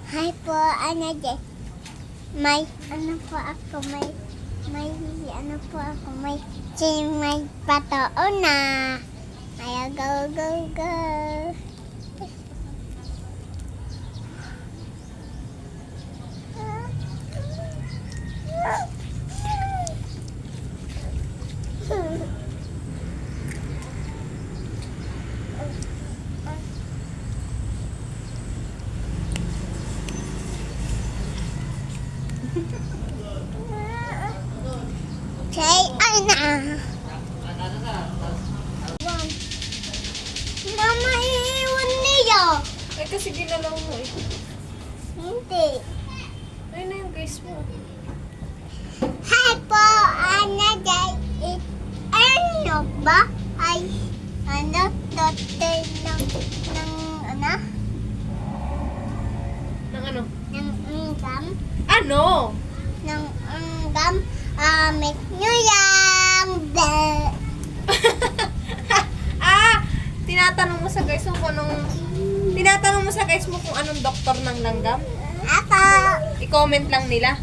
Hi po, ano dyan? May, ano po ako, may, ano po ako, may patoo na. Ay, go, go, go. Say, ana. Mama, iiwan niyo. Ay, kasi ginalaw mo eh. Hindi. Ayun na yung guys mo. Hi po, ano dyan? Ano ba? Ay, ano, doctor ng ano? Nang ano? Ng gum? Ano? Ng gum? Make nyo yan. Tinatanong mo sa guys mo kung anong... Tinatanong mo sa guys mo kung anong doktor ng langgam? Ako. I-comment lang nila.